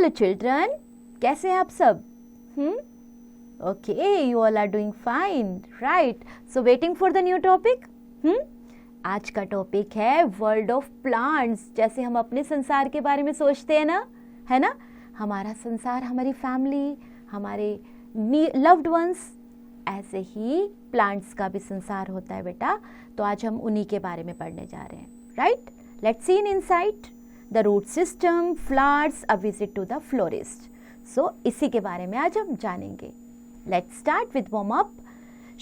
Hello children, कैसे हैं आप सब? Okay, you all are doing fine, right? So waiting for the new topic. आज का टॉपिक है वर्ल्ड ऑफ प्लांट्स. जैसे हम अपने संसार के बारे में सोचते हैं ना, है ना, हमारा संसार, हमारी फैमिली, हमारे लव्ड वंस, ऐसे ही प्लांट्स का भी संसार होता है बेटा. तो आज हम उन्हीं के बारे में पढ़ने जा रहे हैं, right? Let's see in insight the root system, flowers, a visit to the florist. So इसी के बारे में आज हम जानेंगे. Let's start with warm up.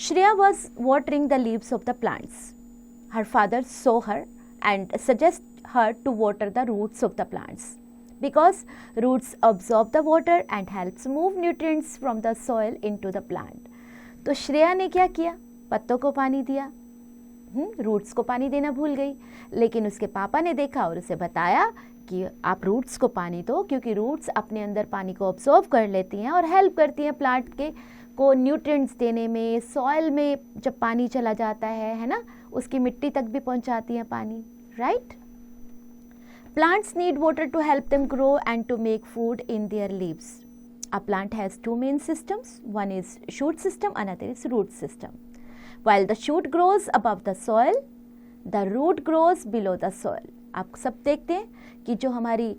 Shreya was watering the leaves of the plants. Her father saw her and suggested her to water the roots of the plants because roots absorb the water and helps move nutrients from the soil into the plant. तो श्रेया ने क्या किया? पत्तों को पानी दिया. Roots को पानी देना भूल गई, लेकिन उसके पापा ने देखा और उसे बताया कि आप रूट्स को पानी दो, क्योंकि रूट्स अपने अंदर पानी को ऑब्जॉर्व कर लेती हैं और हेल्प करती हैं प्लांट के को न्यूट्रिएंट्स देने में. सॉइल में जब पानी चला जाता है ना, उसकी मिट्टी तक भी पहुंचाती हैं पानी, right? Plants need water to help them grow and to make food in their leaves. A plant has two main systems. One is shoot system, another is root system. While the shoot grows above the soil, the root grows below the soil. आप सब देखते हैं कि जो हमारी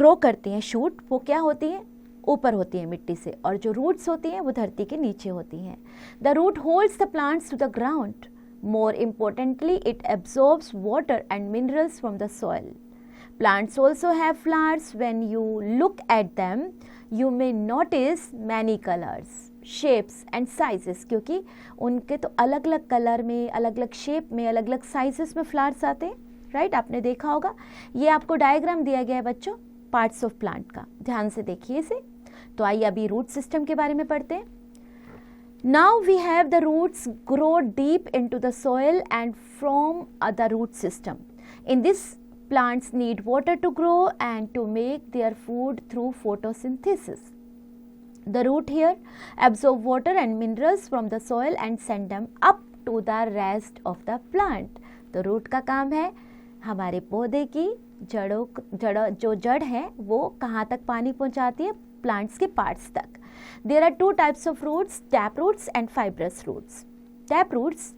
grow करती हैं shoot, वो क्या होती हैं? ऊपर होती हैं मिट्टी से, और जो रूट्स होती हैं वो धरती के नीचे होती हैं. The root holds the plants to the ground. More importantly, it absorbs water and minerals from the soil. Plants also have flowers. When you look at them, you may notice many colors, shapes and sizes. क्योंकि उनके तो अलग अलग colour में, अलग अलग shape में, अलग अलग साइजेस में फ्लावर्स आते हैं, राइट? आपने देखा होगा. ये आपको डायग्राम दिया गया है बच्चों, पार्ट्स ऑफ प्लांट का. ध्यान से देखिए इसे. तो आइए अभी रूट सिस्टम के बारे में पढ़ते हैं. Now we have the roots grow deep into the soil and from the root system. In this, plants need water to grow and to make their food through photosynthesis. The root here absorb water and minerals from the soil and send them up to the rest of the plant. तो root का काम है हमारे पौधे की जो जड़ है वो कहाँ तक पानी पहुँचाती है? प्लांट्स के पार्ट्स तक. There are two types of roots, tap roots and fibrous roots. Tap roots,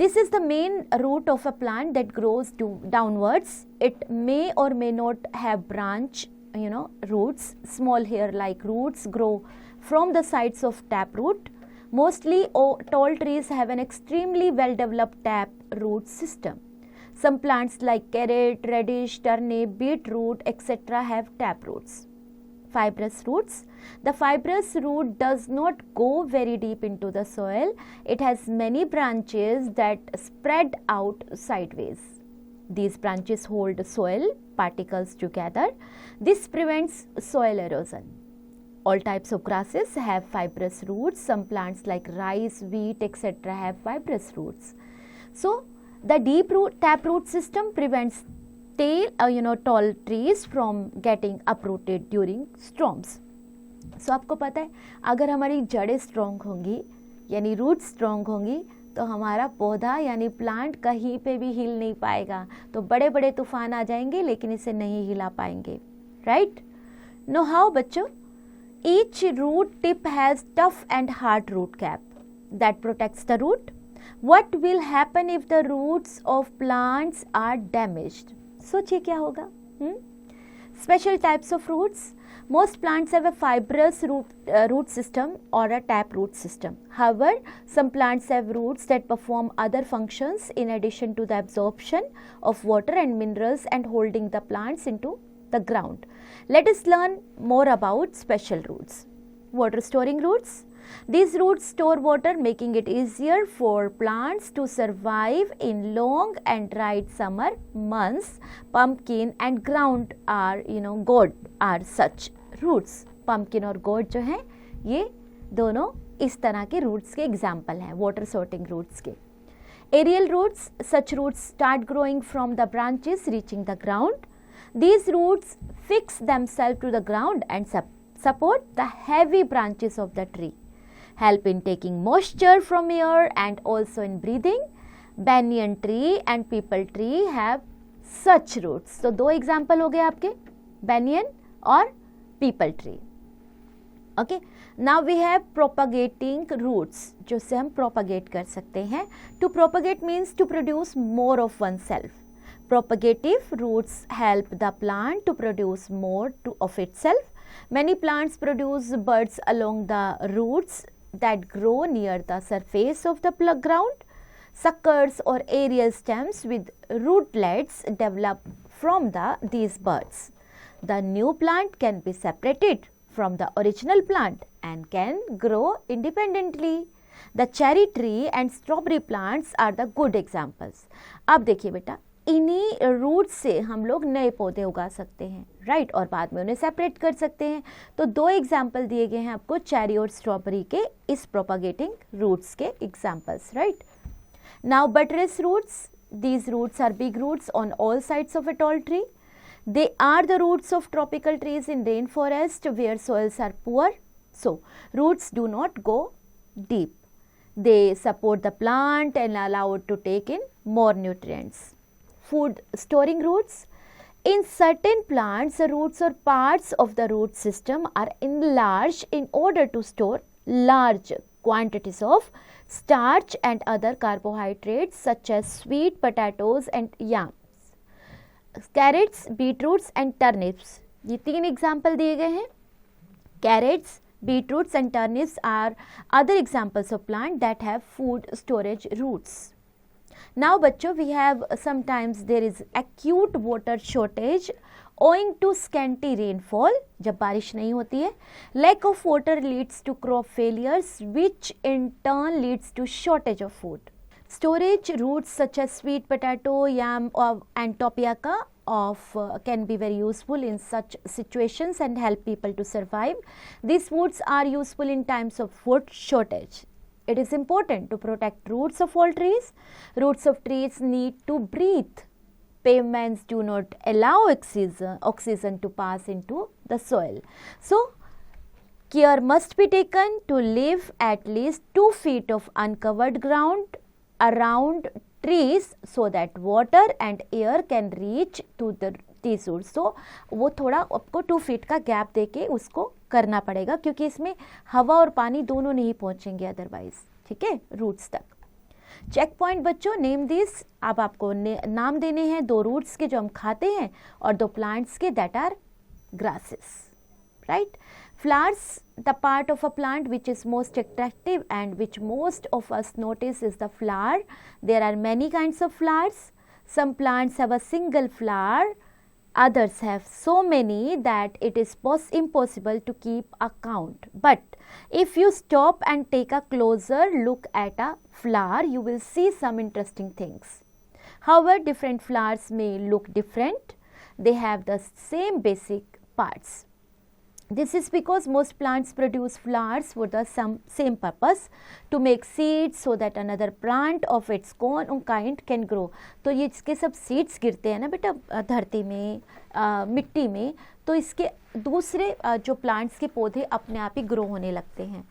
this is the main root of a plant that grows downwards. It may or may not have branch, roots. Small hair-like roots grow from the sides of tap root. Mostly tall trees have an extremely well-developed tap root system. Some plants like carrot, radish, turnip, beetroot, etc. have tap roots. Fibrous roots. The fibrous root does not go very deep into the soil. It has many branches that spread out sideways. These branches hold soil particles together. This prevents soil erosion. All types of grasses have fibrous roots. Some plants like rice, wheat, etc. have fibrous roots. So, the deep root tap root system prevents tall trees from getting uprooted during storms. So आपको पता है, अगर हमारी जड़ें strong होंगी, यानी root strong होंगी, तो हमारा पौधा यानी प्लांट कहीं पे भी हिल नहीं पाएगा. तो बड़े बड़े तूफान आ जाएंगे लेकिन इसे नहीं हिला पाएंगे, राइट? नो हाउ बच्चों? Each root tip has tough and hard root cap that protects the root. What will happen if the roots of plants are damaged? सोचिए क्या होगा. Special types of roots. Most plants have a fibrous root system or a tap root system. However, some plants have roots that perform other functions in addition to the absorption of water and minerals and holding the plants into the ground. Let us learn more about special roots. Water storing roots. These roots store water, making it easier for plants to survive in long and dry summer months. Pumpkin and ground are, gourd are such roots. Pumpkin और gourd जो हैं, ये दोनों इस तरह के roots के example हैं, water sorting roots के. Aerial roots, such roots start growing from the branches reaching the ground. These roots fix themselves to the ground and support the heavy branches of the tree. Help in taking moisture from air and also in breathing. Banyan tree and peepal tree have such roots. तो दो example हो गए आपके. banyan or people tree. Okay, now we have propagating roots, जो से हम propagate कर सकते हैं. To propagate means to produce more of oneself. Propagative roots help the plant to produce more of itself. Many plants produce buds along the roots that grow near the surface of the ground. Suckers or aerial stems with rootlets develop from these buds. The new plant can be separated from the original plant and can grow independently. The cherry tree and strawberry plants are the good examples. अब देखिए बेटा, इन्हीं root से हम लोग नए पौधे उगा सकते हैं, राइट, और बाद में उन्हें सेपरेट कर सकते हैं. तो दो एग्जाम्पल दिए गए हैं आपको चेरी और स्ट्रॉबेरी के इस प्रोपागेटिंग रूट्स के examples, right. Now buttress roots, these roots are big roots on all sides of a tall tree. They are the roots of tropical trees in rainforest where soils are poor. So, roots do not go deep. They support the plant and allow it to take in more nutrients. Food storing roots. In certain plants, the roots or parts of the root system are enlarged in order to store large quantities of starch and other carbohydrates such as sweet potatoes and yams. Carrots, beetroots and turnips. ये तीन example दिए गए हैं. Carrots, beetroots and turnips are other examples of plants that have food storage roots. Now बच्चों, we have sometimes there is acute water shortage owing to scanty rainfall. जब बारिश नहीं होती है, lack of water leads to crop failures which in turn leads to shortage of food. Storage roots such as sweet potato, yam and tapioca can be very useful in such situations and help people to survive. These foods are useful in times of food shortage. It is important to protect roots of all trees. Roots of trees need to breathe. Pavements do not allow oxygen to pass into the soil. So, care must be taken to leave at least 2 feet of uncovered ground around trees so that water and air can reach to these roots. So, वो थोड़ा आपको 2 feet का gap देके उसको करना पड़ेगा, क्योंकि इसमें हवा और पानी दोनों नहीं पहुंचेंगे अदरवाइज, ठीक है, रूट्स तक. चेक पॉइंट बच्चों, नेम दिस. अब आपको नाम देने हैं 2 रूट्स के जो हम खाते हैं और 2 प्लांट्स के that are grasses, right. Flowers, the part of a plant which is most attractive and which most of us notice is the flower. There are many kinds of flowers. Some plants have a single flower, others have so many that it is impossible to keep a count. But if you stop and take a closer look at a flower, you will see some interesting things. However, different flowers may look different. They have the same basic parts. This is because most plants produce flowers for the same purpose, to make seeds so that another plant of its own kind can grow. तो ये इसके सब seeds गिरते हैं ना बेटा धरती में, मिट्टी में, तो इसके दूसरे जो plants के पौधे अपने आप ही grow होने लगते हैं.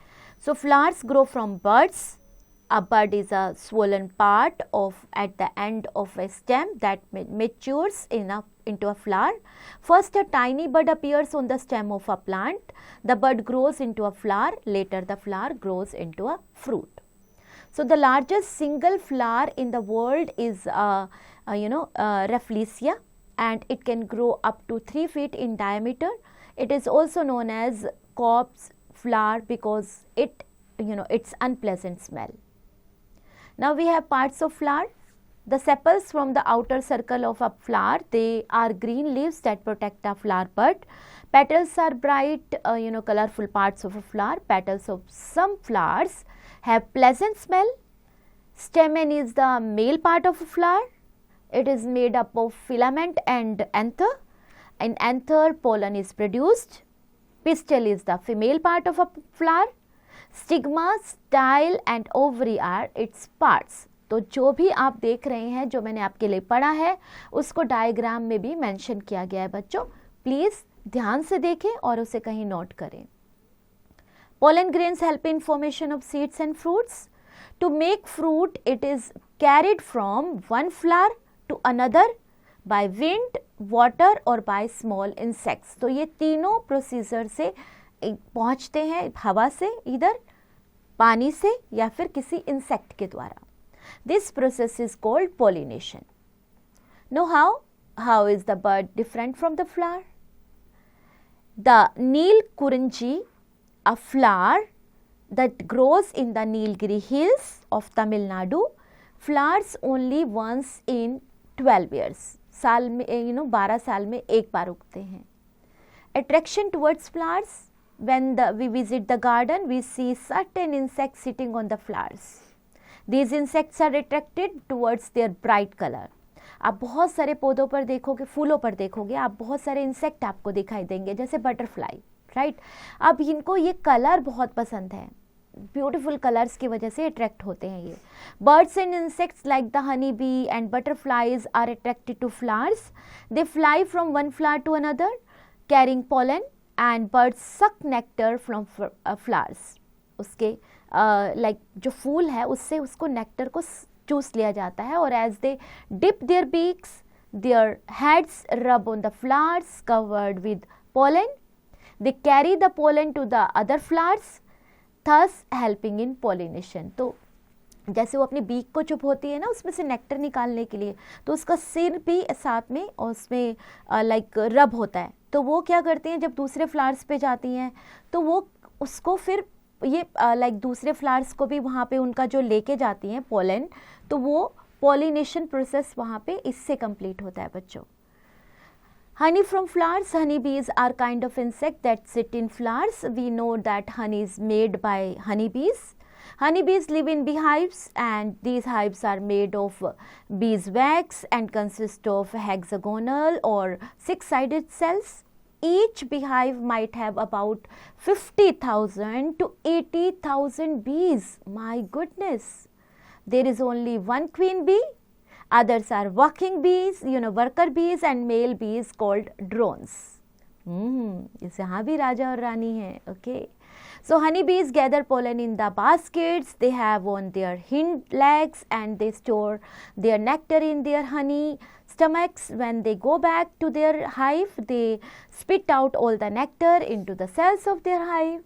So flowers grow from buds. A bud is a swollen part at the end of a stem that matures into a flower. First, a tiny bud appears on the stem of a plant. The bud grows into a flower. Later, the flower grows into a fruit. So, the largest single flower in the world is Rafflesia, and it can grow up to 3 feet in diameter. It is also known as corpse flower because its unpleasant smell. Now we have parts of flower. The sepals from the outer circle of a flower, they are green leaves that protect the flower bud. Petals are bright, colorful parts of a flower. Petals of some flowers have pleasant smell. Stamen is the male part of a flower. It is made up of filament and anther. In anther, pollen is produced. Pistil is the female part of a flower. Stigma, style and ovary are its parts. तो जो भी आप देख रहे हैं, जो मैंने आपके लिए पढ़ा है, उसको डायग्राम में भी मेंशन किया गया है बच्चों. प्लीज ध्यान से देखें और उसे कहीं नोट करें. Pollen grains help in formation of seeds and fruits. To make fruit, it is carried from one flower to another by wind, water और by small insects. तो ये तीनों प्रोसीजर से पहुँचते हैं हवा से, इधर पानी से या फिर किसी इंसेक्ट के द्वारा. This process is called pollination. Know how? How is the bird different from the flower? The Nilkurinji, a flower that grows in the Nilgiri hills of Tamil Nadu, flowers only once in 12 years. साल में 12 साल में एक बार उगते हैं. Attraction towards flowers. When we visit the garden, we see certain insects sitting on the flowers. These insects are attracted towards their bright color. आप बहुत सारे पौधों पर देखोगे, फूलों पर देखोगे, आप बहुत सारे इंसेक्ट आपको दिखाई देंगे, जैसे बटरफ्लाई, राइट. अब इनको ये कलर बहुत पसंद है, ब्यूटीफुल कलर्स की वजह से अट्रैक्ट होते हैं ये. Birds and insects like the honey bee and butterflies are attracted to flowers. They fly from one flower to another carrying pollen and birds suck nectar from flowers. उसके like जो फूल है उससे उसको नेक्टर को चूस लिया जाता है. और as they dip their beaks, their heads rub on the flowers covered with pollen. They carry the pollen to the other flowers, thus helping in pollination. तो जैसे वो अपनी बीक को चुभोती है ना उसमें से नेक्टर निकालने के लिए, तो उसका सिर भी साथ में उसमें लाइक रब होता है. तो वो क्या करती हैं, जब दूसरे फ्लावर्स पे जाती हैं तो वो उसको फिर ये लाइक दूसरे फ्लावर्स को भी वहाँ पे उनका जो लेके जाती हैं पोलन, तो वो पॉलिनेशन प्रोसेस वहाँ पे इससे कंप्लीट होता है बच्चों. Honey from flowers. Honey bees are kind of insect that sit in flowers. We know that honey is made by honey bees. Honey bees live in beehives and these hives are made of beeswax and consist of hexagonal or six-sided cells. Each beehive might have about 50,000 to 80,000 bees. My goodness. There is only one queen bee. Others are working bees, worker bees and male bees called drones. इसे यहाँ भी राजा और रानी है. Okay. So honey bees gather pollen in the baskets they have on their hind legs and they store their nectar in their honey stomachs. When they go back to their hive, they spit out all the nectar into the cells of their hive.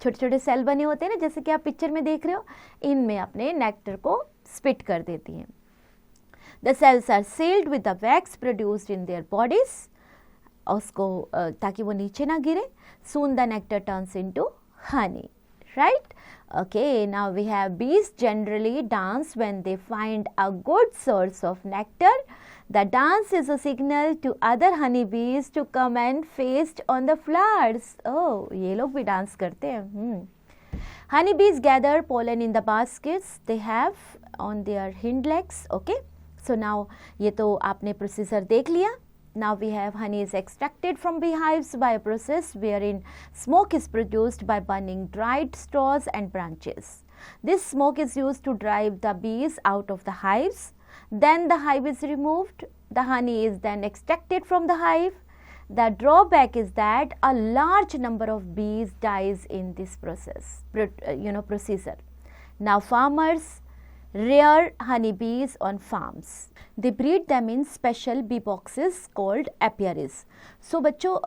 छोटे छोटे cell बने होते हैं ना, जैसे कि आप picture में देख रहे हो, इनमें अपने नेक्टर को स्पिट कर देती हैं. The cells are sealed with the wax produced in their bodies. उसको ताकि वो नीचे ना गिरे. Soon the nectar turns into honey, right? Okay, now we have bees generally dance when they find a good source of nectar. The dance is a signal to other honey bees to come and feast on the flowers. Oh, ये लोग भी dance करते हैं. Honey bees gather pollen in the baskets they have on their hind legs. Okay. So now ये तो आपने procedure देख लिया. Now we have honey is extracted from beehives by a process wherein smoke is produced by burning dried straws and branches. This smoke is used to drive the bees out of the hives. Then the hive is removed. The honey is then extracted from the hive. The drawback is that a large number of bees dies in this process, procedure. Now farmers rear honeybees on farms. They breed them in special bee boxes called apiaries. So बच्चों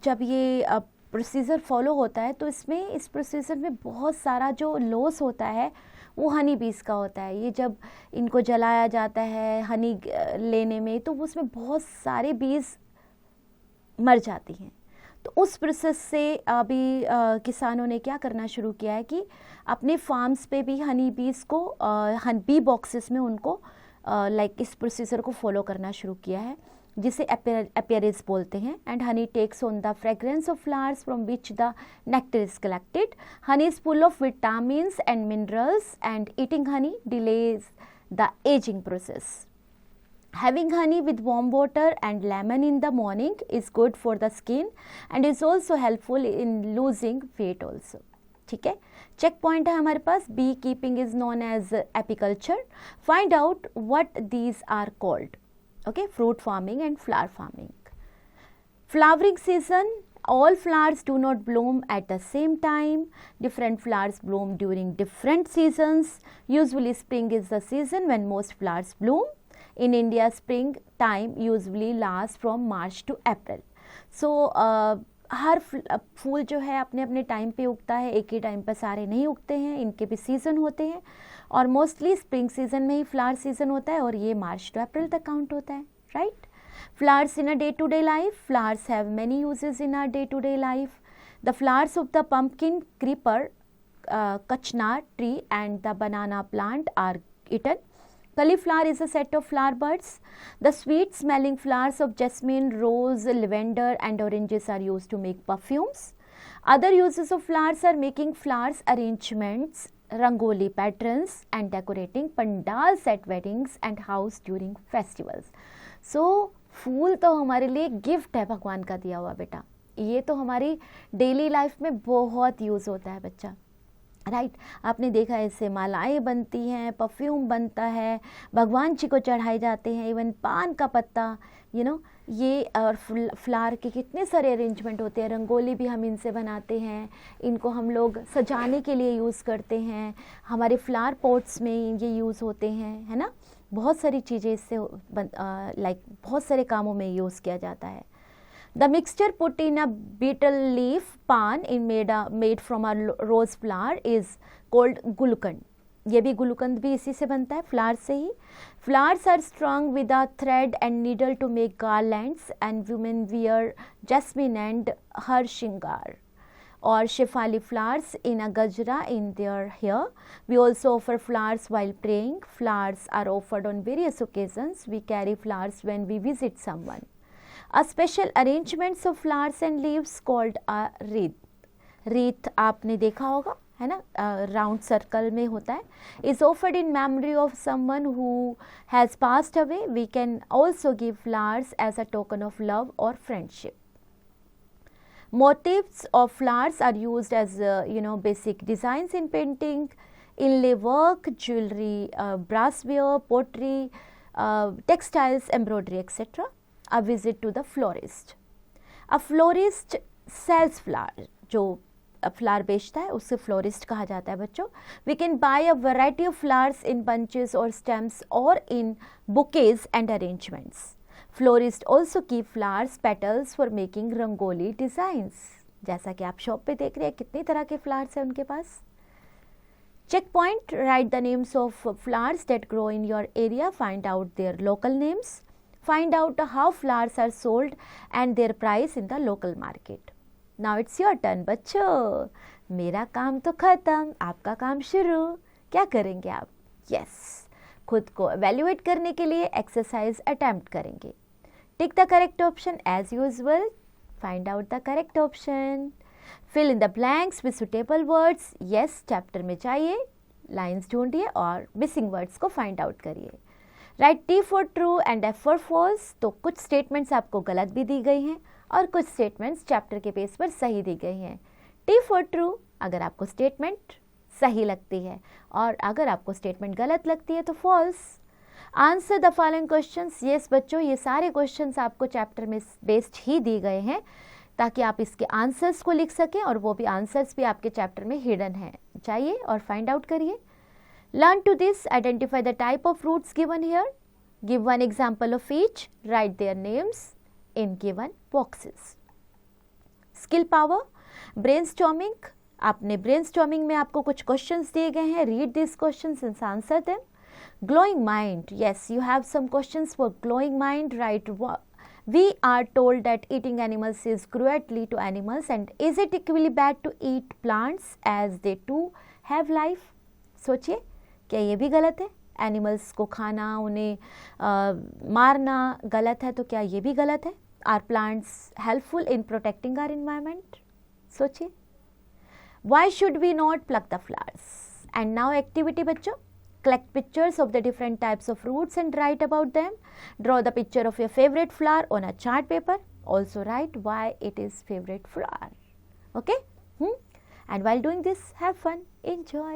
जब ये procedure follow होता है तो इसमें इस procedure में बहुत सारा जो लॉस होता है वो हनी बीज का होता है. ये जब इनको जलाया जाता है हनी लेने में तो उसमें बहुत सारे बीज मर जाती हैं. तो उस प्रोसेस से अभी किसानों ने क्या करना शुरू किया है कि अपने फार्म्स पे भी हनी बीज को बी बॉक्सेस में उनको लाइक इस प्रोसीजर को फॉलो करना शुरू किया है जिसे एपियरिस बोलते हैं. And honey takes on the fragrance of flowers from which the nectar is collected. Honey is full of vitamins and minerals and eating honey delays the ageing process. Having honey with warm water and lemon in the morning is good for the skin and is also helpful in losing weight also. ठीक है. Check point है हमारे पास. Beekeeping is known as apiculture. Find out what these are called. Okay, fruit farming and flower farming. Flowering season. All flowers do not bloom at the same time. Different flowers bloom during different seasons. Usually spring is the season when most flowers bloom. In India, spring time usually lasts from March to April. So हर फूल जो है अपने अपने time पे उगता है, एक ही time पर सारे नहीं उगते हैं, इनके भी सीज़न होते हैं और मोस्टली स्प्रिंग सीजन में ही फ्लावर सीजन होता है और ये मार्च टू अप्रैल तक काउंट होता है, right. Flowers in a day to day life. Flowers have many uses in our day to day life. The flowers of the pumpkin creeper, kachnar tree and the banana plant are eaten. Cauliflower is a set of flower buds. The sweet smelling flowers of jasmine, rose, lavender and oranges are used to make perfumes. Other uses of flowers are making flowers arrangements, rangoli patterns and decorating pandals at weddings and house during festivals. So फूल तो हमारे लिए gift है भगवान का दिया हुआ बेटा, ये तो हमारी डेली लाइफ में बहुत यूज़ होता है बच्चा, राइट. आपने देखा है इससे मालाएं बनती हैं, परफ्यूम बनता है, भगवान जी को चढ़ाए जाते हैं, इवन पान का पत्ता, ये और फ्लावर के कितने सारे अरेंजमेंट होते हैं. रंगोली भी हम इनसे बनाते हैं, इनको हम लोग सजाने के लिए यूज़ करते हैं, हमारे फ्लावर पॉट्स में ये यूज़ होते हैं, है ना. बहुत सारी चीज़ें इससे लाइक बहुत सारे कामों में यूज़ किया जाता है. The mixture put in a betel leaf pan made from a rose flower is called gulukand. ये भी गुलकंद भी इसी से बनता है, फ्लावर से ही. Flowers are strung with a thread and needle to make garlands and women wear jasmine and har shingar or shefali flowers in a gajra in their hair. We also offer flowers while praying. Flowers are offered on various occasions. We carry flowers when we visit someone. A special arrangements of flowers and leaves called a wreath. wreath आपने देखा होगा, है ना, round circle में होता है. is offered in memory of someone who has passed away. We can also give flowers as a token of love or friendship. Motifs of flowers are used as basic designs in painting, inlay work, jewelry, brassware, pottery, textiles, embroidery, etc. A visit to the florist. A florist sells flower. जो flower बेचता है उससे florist कहा जाता है बच्चों. We can buy a variety of flowers in bunches or stems or in bouquets and arrangements. Florists also keep flowers petals for making rangoli designs. जैसा कि आप शॉप पे देख रहे हैं कितनी तरह के फ्लावर्स हैं उनके पास. Check point, write the names of flowers that grow in your area, find out their local names. Find out how flowers are sold and their price in the local market. Now it's your turn बच्चों. मेरा काम तो ख़त्म, आपका काम शुरू. क्या करेंगे आप? Yes, खुद को evaluate करने के लिए exercise attempt करेंगे. Tick the correct option as usual. Find out the correct option. Fill in the blanks with suitable words. Yes, chapter में चाहिए. Lines ढूंढिए और missing words को find out करिए. Right T for true and F for false. तो कुछ statements आपको गलत भी दी गई हैं और कुछ स्टेटमेंट्स चैप्टर के पेज पर सही दी गई हैं. T for true अगर आपको स्टेटमेंट सही लगती है और अगर आपको स्टेटमेंट गलत लगती है तो false. Answer the following questions. Yes बच्चों, ये सारे क्वेश्चंस आपको चैप्टर में बेस्ड ही दी गए हैं ताकि आप इसके आंसर्स को लिख सकें और वो भी आंसर्स भी आपके चैप्टर में हिडन हैं. चाहिए और फाइंड आउट करिए. Learn to this, identify the type of fruits given here, give one example of each, write their names in given boxes. Skill power, brainstorming. आपने brainstorming में आपको कुछ questions दिए गए हैं, read these questions and answer them. Glowing mind, yes, you have some questions for glowing mind, right? We are told that eating animals is cruelty to animals, and is it equally bad to eat plants as they too have life? सोचिए, क्या ये भी गलत है? Animals को खाना, उन्हें मारना गलत है तो क्या ये भी गलत है? Are plants helpful in protecting our environment? सोचिए. Why should we not pluck the flowers? And now activity बच्चों. Collect pictures of the different types of fruits and write about them. Draw the picture of your favorite flower on a chart paper. Also write why it is favorite flower. Okay? And while doing this, have fun. Enjoy.